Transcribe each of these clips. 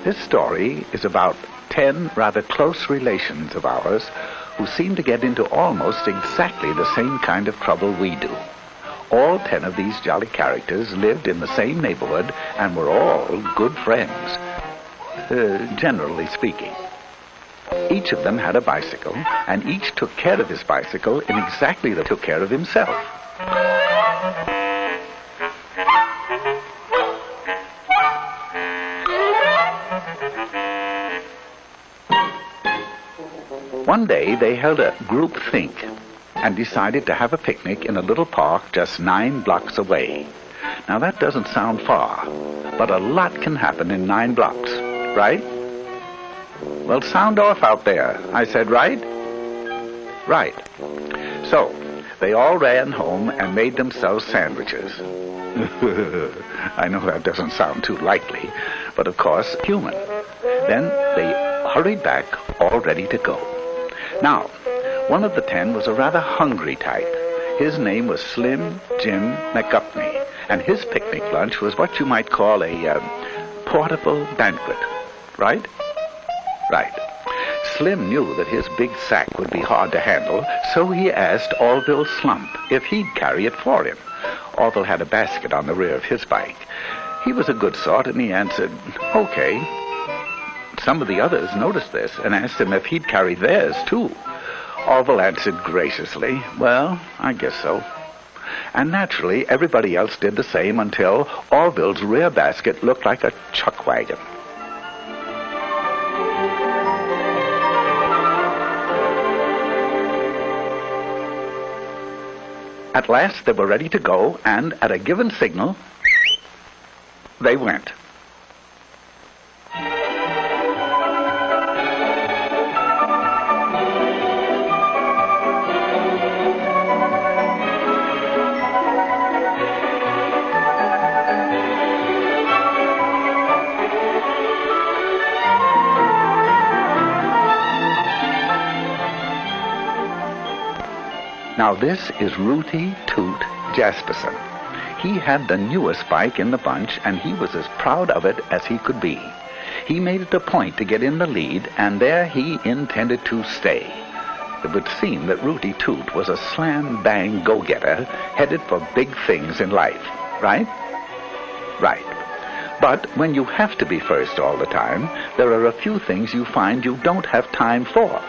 This story is about 10 rather close relations of ours who seem to get into almost exactly the same kind of trouble we do. All 10 of these jolly characters lived in the same neighborhood and were all good friends, generally speaking. Each of them had a bicycle, and each took care of his bicycle in exactly the way he took care of himself. One day they held a group think and decided to have a picnic in a little park just 9 blocks away. Now that doesn't sound far, but a lot can happen in 9 blocks, right? Well, sound off out there. I said right? Right. So, they all ran home and made themselves sandwiches. I know that doesn't sound too likely, but of course, human. Then they hurried back, all ready to go. Now, one of the 10 was a rather hungry type. His name was Slim Jim McGupney, and his picnic lunch was what you might call a portable banquet, right? Right. Slim knew that his big sack would be hard to handle, so he asked Orville Slump if he'd carry it for him. Orville had a basket on the rear of his bike. He was a good sort, and he answered, okay. Some of the others noticed this and asked him if he'd carry theirs, too. Orville answered graciously, well, I guess so. And naturally, everybody else did the same until Orville's rear basket looked like a chuck wagon. At last, they were ready to go, and at a given signal, they went. Now this is Rooty Toot Jasperson. He had the newest bike in the bunch, and he was as proud of it as he could be. He made it a point to get in the lead, and there he intended to stay. It would seem that Rooty Toot was a slam-bang go-getter headed for big things in life, right? Right. But when you have to be first all the time, there are a few things you find you don't have time for.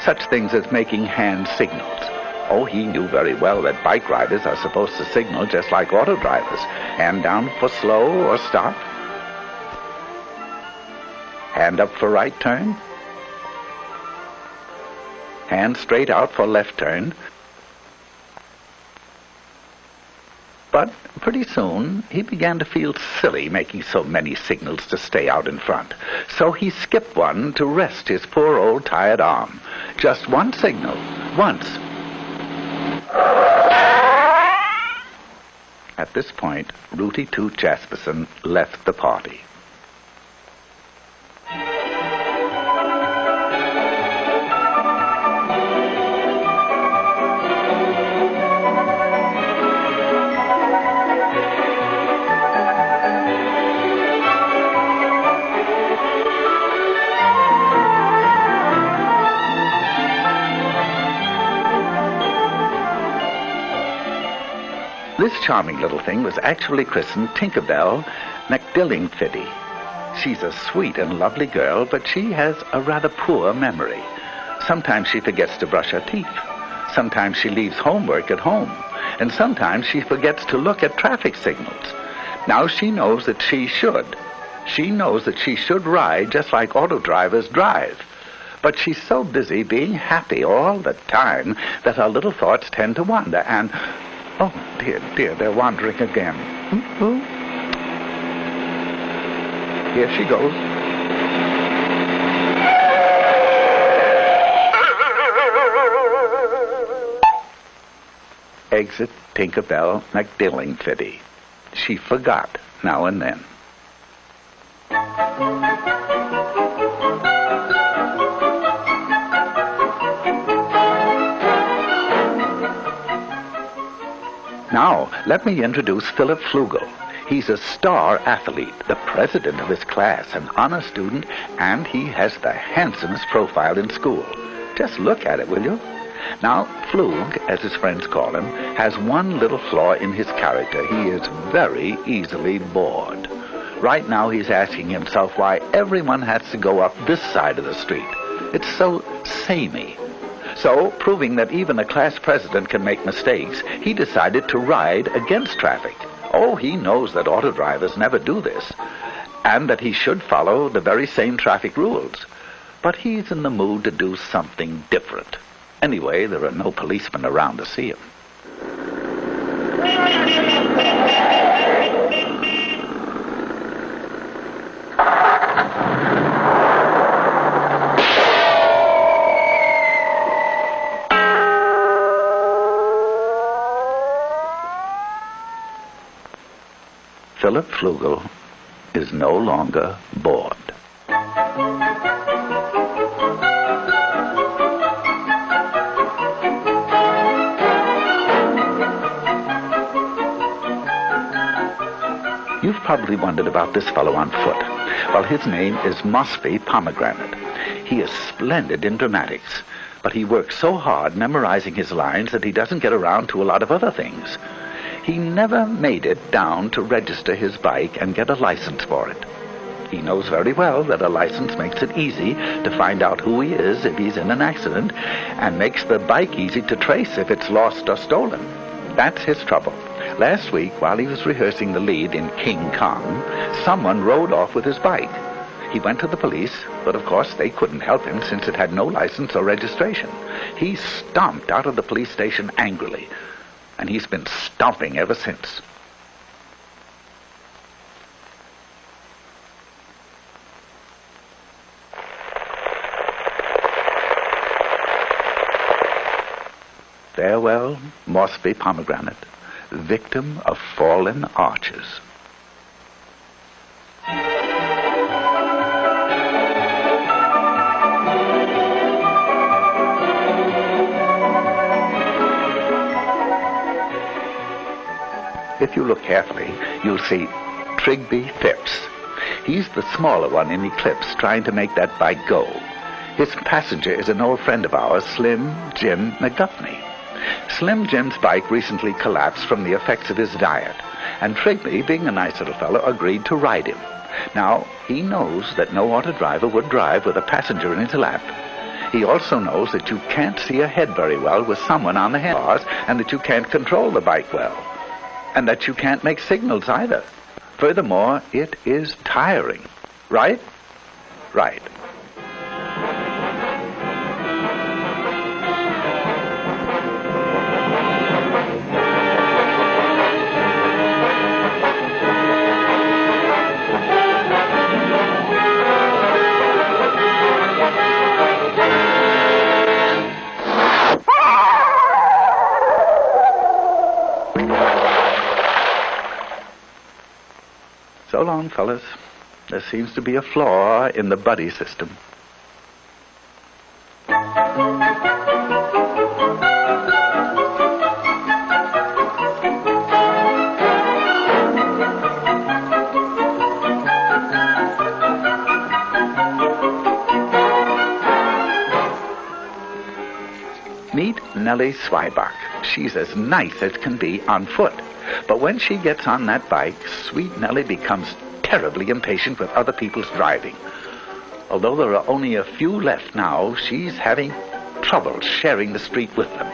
Such things as making hand signals. Oh, he knew very well that bike riders are supposed to signal just like auto drivers. Hand down for slow or stop. Hand up for right turn. Hand straight out for left turn. But pretty soon, he began to feel silly making so many signals to stay out in front. So he skipped one to rest his poor old tired arm. Just one signal, once. At this point, Rooty Toot Jasperson left the party. This charming little thing was actually christened Tinkerbell McDillingfitty. She's a sweet and lovely girl, but she has a rather poor memory. Sometimes she forgets to brush her teeth. Sometimes she leaves homework at home. And sometimes she forgets to look at traffic signals. Now she knows that she should. She knows that she should ride just like auto drivers drive. But she's so busy being happy all the time that her little thoughts tend to wander and... Oh, dear, they're wandering again. Here she goes. Exit Tinkerbell McDillingfitty. She forgot now and then. Now, let me introduce Philip Flugel. He's a star athlete, the president of his class, an honor student, and he has the handsomest profile in school. Just look at it, will you? Now, Flug, as his friends call him, has one little flaw in his character. He is very easily bored. Right now, he's asking himself why everyone has to go up this side of the street. It's so samey. So, proving that even a class president can make mistakes, he decided to ride against traffic. Oh, he knows that auto drivers never do this, and that he should follow the very same traffic rules. But he's in the mood to do something different. Anyway, there are no policemen around to see him. Philip Flugel is no longer bored. You've probably wondered about this fellow on foot. Well, his name is Mosby Pomegranate. He is splendid in dramatics, but he works so hard memorizing his lines that he doesn't get around to a lot of other things. He never made it down to register his bike and get a license for it. He knows very well that a license makes it easy to find out who he is if he's in an accident, and makes the bike easy to trace if it's lost or stolen. That's his trouble. Last week, while he was rehearsing the lead in King Kong, someone rode off with his bike. He went to the police, but of course they couldn't help him since it had no license or registration. He stomped out of the police station angrily, and he's been stomping ever since. Farewell, Mosby Pomegranate, victim of fallen arches. If you look carefully, you'll see Trigby Phipps. He's the smaller one in Eclipse, trying to make that bike go. His passenger is an old friend of ours, Slim Jim McGuffney. Slim Jim's bike recently collapsed from the effects of his diet, and Trigby, being a nice little fellow, agreed to ride him. Now, he knows that no auto driver would drive with a passenger in his lap. He also knows that you can't see ahead very well with someone on the handlebars, and that you can't control the bike well, and that you can't make signals either. Furthermore, it is tiring. Right? Right. So long, fellas. There seems to be a flaw in the buddy system. Meet Nellie Swibach. She's as nice as can be on foot. But when she gets on that bike, sweet Nellie becomes terribly impatient with other people's driving. Although there are only a few left now, she's having trouble sharing the street with them.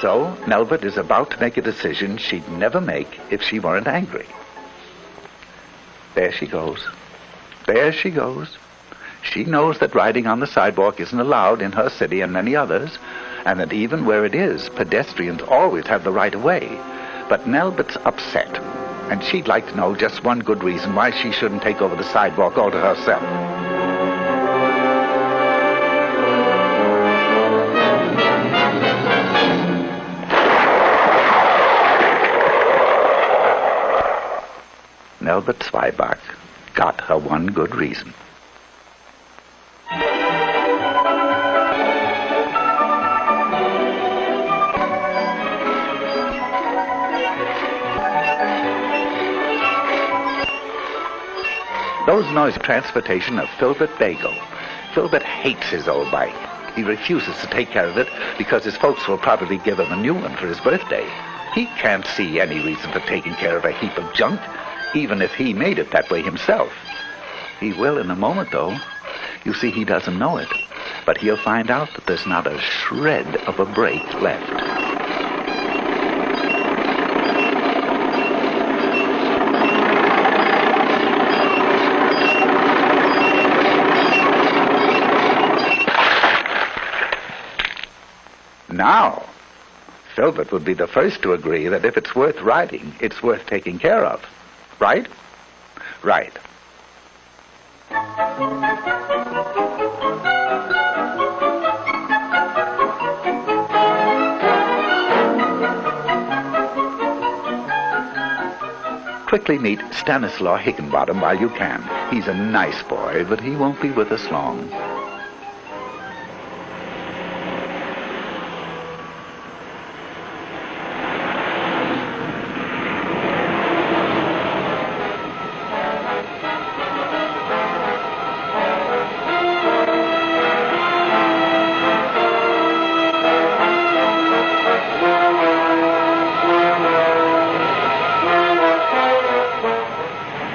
So Nelbert is about to make a decision she'd never make if she weren't angry. There she goes. There she goes. She knows that riding on the sidewalk isn't allowed in her city and many others, and that even where it is, pedestrians always have the right of way. But Nelbert's upset, and she'd like to know just one good reason why she shouldn't take over the sidewalk all to herself. Nelbert Swibach got her one good reason. Those noisy transportation of Filbert Bagel. Filbert hates his old bike. He refuses to take care of it because his folks will probably give him a new one for his birthday. He can't see any reason for taking care of a heap of junk, even if he made it that way himself. He will in a moment, though. You see, he doesn't know it, but he'll find out that there's not a shred of a brake left. Now, Filbert would be the first to agree that if it's worth riding, it's worth taking care of. Right? Right. Quickly meet Stanislaw Higginbottom while you can. He's a nice boy, but he won't be with us long.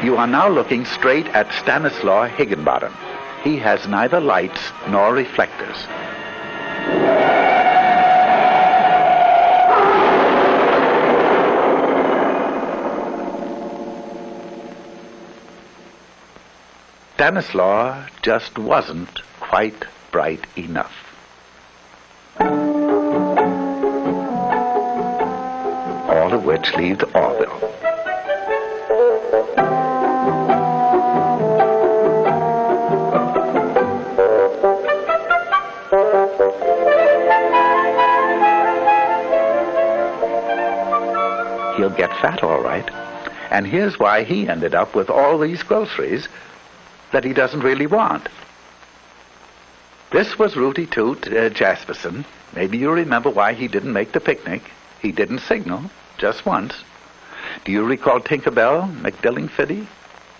You are now looking straight at Stanislaw Higginbottom. He has neither lights nor reflectors. Stanislaw just wasn't quite bright enough. All of which leaves Orville. He'll get fat, all right. And here's why he ended up with all these groceries that he doesn't really want. This was Rooty Toot Jasperson. Maybe you remember why he didn't make the picnic. He didn't signal, just once. Do you recall Tinkerbell McDillingfiddy?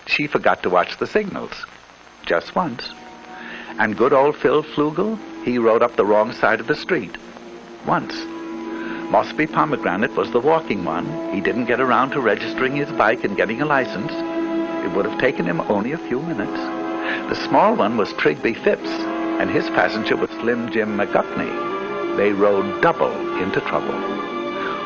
She forgot to watch the signals, just once. And good old Phil Flugel, he rode up the wrong side of the street, once. Mossby Pomegranate was the walking one. He didn't get around to registering his bike and getting a license. It would have taken him only a few minutes. The small one was Trigby Phipps, and his passenger was Slim Jim McGuffney. They rode double into trouble.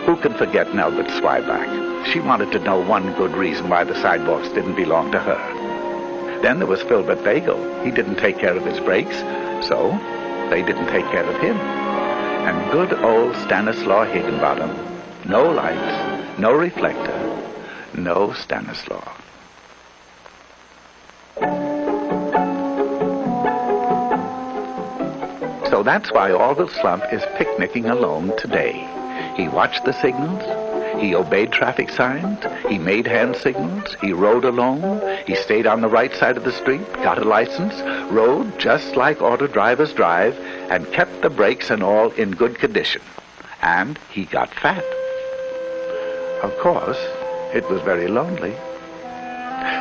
Who can forget Nelbert Swyback? She wanted to know one good reason why the sidewalks didn't belong to her. Then there was Filbert Bagel. He didn't take care of his brakes, so they didn't take care of him. And good old Stanislaw Higginbottom. No lights, no reflector, no Stanislaw. So that's why Orville Slump is picnicking alone today. He watched the signals, he obeyed traffic signs, he made hand signals, he rode alone, he stayed on the right side of the street, got a license, rode just like auto drivers drive, and kept the brakes and all in good condition. And he got fat. Of course, it was very lonely,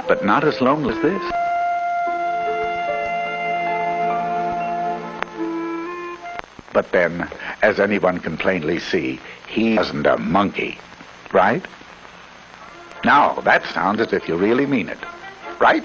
but not as lonely as this. But then, as anyone can plainly see, he wasn't a monkey, right? Now, that sounds as if you really mean it, right?